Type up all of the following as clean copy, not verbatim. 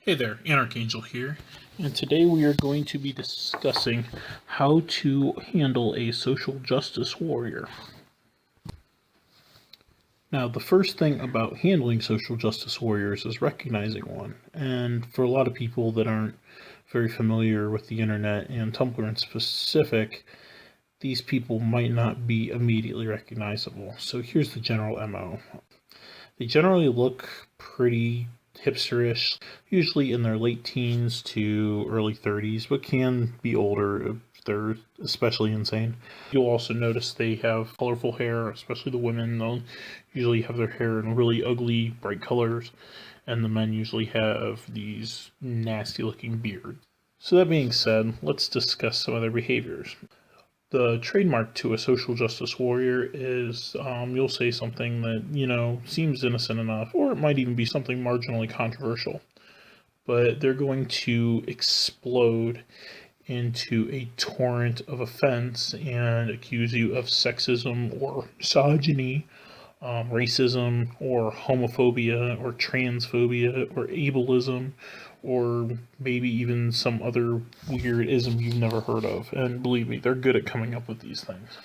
Hey there, Anarchangel here, and today we are going to be discussing how to handle a social justice warrior. Now, the first thing about handling social justice warriors is recognizing one, and for a lot of people that aren't very familiar with the internet and Tumblr in specific, these people might not be immediately recognizable. So here's the general MO. They generally look pretty hipsterish, usually in their late teens to early 30s, but can be older if they're especially insane. You'll also notice they have colorful hair, especially the women. They'll usually have their hair in really ugly, bright colors, and the men usually have these nasty looking beards. So, that being said, let's discuss some of their behaviors. The trademark to a social justice warrior is you'll say something that, seems innocent enough, or it might even be something marginally controversial, but they're going to explode into a torrent of offense and accuse you of sexism or misogyny, racism or homophobia or transphobia or ableism or maybe even some other weird ism you've never heard of. And believe me, they're good at coming up with these things.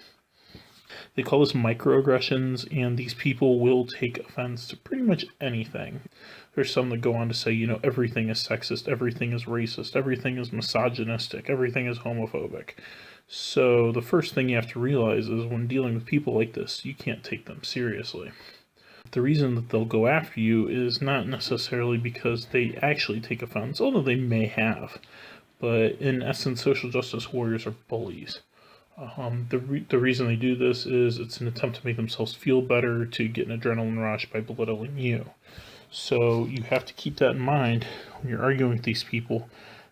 They call this microaggressions, and these people will take offense to pretty much anything. There's some that go on to say, everything is sexist, everything is racist, everything is misogynistic, everything is homophobic. So the first thing you have to realize is when dealing with people like this, you can't take them seriously. The reason that they'll go after you is not necessarily because they actually take offense, although they may have. But in essence, social justice warriors are bullies. The reason they do this is it's an attempt to make themselves feel better, to get an adrenaline rush by belittling you. So you have to keep that in mind when you're arguing with these people.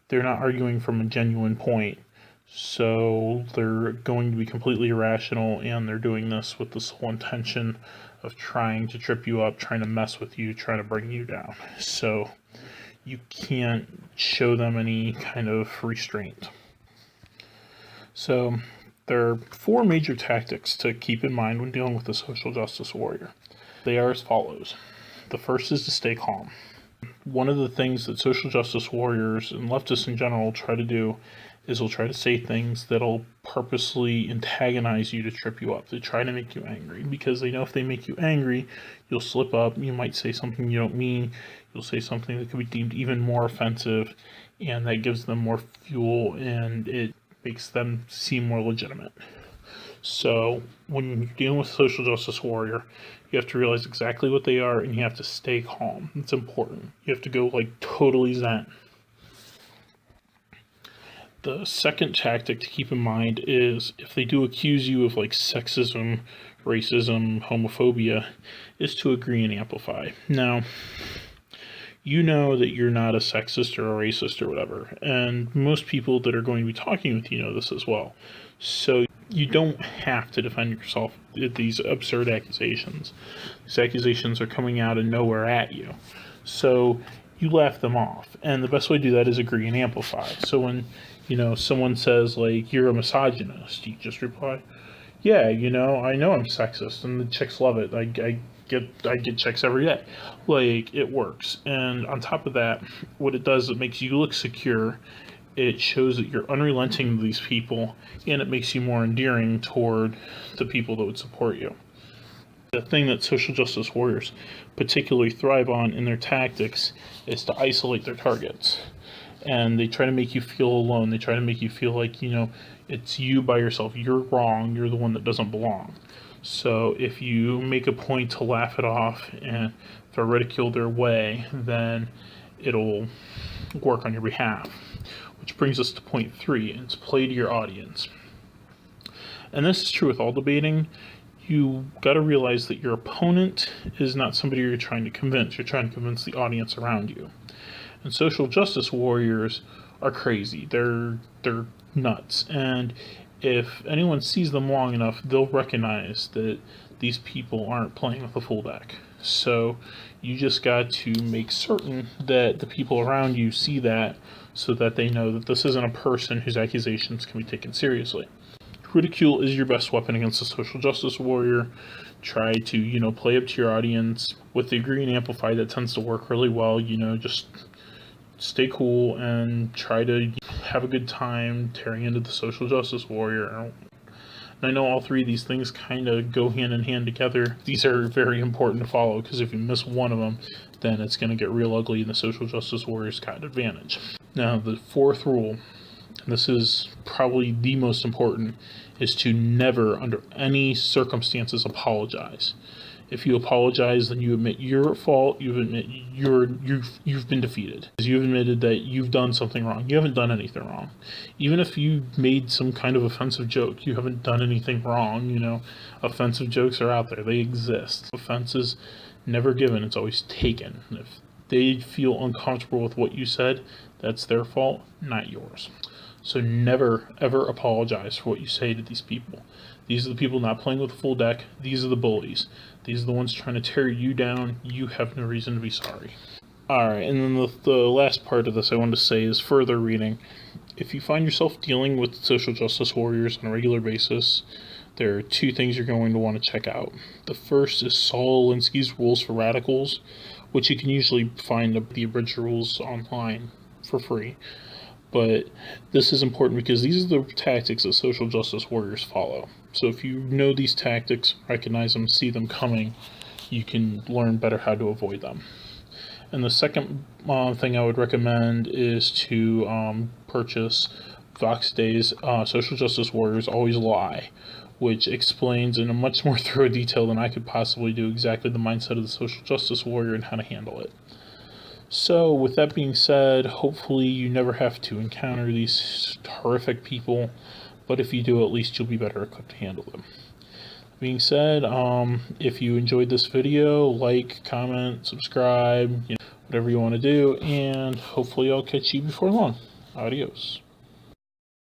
They're not arguing from a genuine point. So they're going to be completely irrational, and they're doing this with the sole intention of trying to trip you up, trying to mess with you, trying to bring you down. So you can't show them any kind of restraint. So there are four major tactics to keep in mind when dealing with a social justice warrior. They are as follows. The first is to stay calm. One of the things that social justice warriors and leftists in general try to do is they'll try to say things that'll purposely antagonize you to trip you up. They try to make you angry because they know if they make you angry, you'll slip up. You might say something you don't mean. You'll say something that could be deemed even more offensive, and that gives them more fuel, and it makes them seem more legitimate. So when you're dealing with a social justice warrior, you have to realize exactly what they are, and you have to stay calm. It's important. You have to go totally zen. The second tactic to keep in mind is if they do accuse you of sexism, racism, homophobia, is to agree and amplify. Now, you know that you're not a sexist or a racist or whatever, and most people that are going to be talking with you know this as well. So you don't have to defend yourself with these absurd accusations. These accusations are coming out of nowhere at you. So you laugh them off. And the best way to do that is agree and amplify. So when, someone says, you're a misogynist, you just reply, yeah, I know I'm sexist, and the chicks love it. I get chicks every day. It works. And on top of that, what it does, it makes you look secure. It shows that you're unrelenting to these people, and it makes you more endearing toward the people that would support you. The thing that social justice warriors particularly thrive on in their tactics is to isolate their targets. And they try to make you feel alone. They try to make you feel like, it's you by yourself. You're wrong. You're the one that doesn't belong. So if you make a point to laugh it off and throw ridicule their way, then it'll work on your behalf. Which brings us to point 3, and it's play to your audience. And this is true with all debating. You got to realize that your opponent is not somebody you're trying to convince. You're trying to convince the audience around you. And social justice warriors are crazy. They're nuts. And if anyone sees them long enough, they'll recognize that these people aren't playing with a full deck. So you just got to make certain that the people around you see that, so that they know that this isn't a person whose accusations can be taken seriously. Ridicule is your best weapon against a social justice warrior. Try to, play up to your audience. With the agree and amplify, that tends to work really well. Just stay cool and try to have a good time tearing into the social justice warrior. And I know all three of these things kind of go hand in hand together. These are very important to follow, because if you miss one of them, then it's going to get real ugly and the social justice warrior's got an advantage. Now, the fourth rule, and this is probably the most important, is to never, under any circumstances, apologize. If you apologize, then you admit you're at fault. You admit you've been defeated. You've admitted that you've done something wrong. You haven't done anything wrong. Even if you made some kind of offensive joke, you haven't done anything wrong. You know, offensive jokes are out there. They exist. Offense is never given. It's always taken. If they feel uncomfortable with what you said, that's their fault, not yours. So never, ever apologize for what you say to these people. These are the people not playing with the full deck. These are the bullies. These are the ones trying to tear you down. You have no reason to be sorry. Alright, and then the last part of this I wanted to say is further reading. If you find yourself dealing with social justice warriors on a regular basis, there are two things you're going to want to check out. The first is Saul Alinsky's Rules for Radicals, which you can usually find the abridged rules online for free. But this is important because these are the tactics that social justice warriors follow. So if you know these tactics, recognize them, see them coming, you can learn better how to avoid them. And the second thing I would recommend is to purchase Vox Day's Social Justice Warriors Always Lie, which explains in a much more thorough detail than I could possibly do exactly the mindset of the social justice warrior and how to handle it. So, with that being said, hopefully you never have to encounter these horrific people, but if you do, at least you'll be better equipped to handle them. That being said, if you enjoyed this video, like, comment, subscribe, whatever you want to do, and hopefully I'll catch you before long. Adios.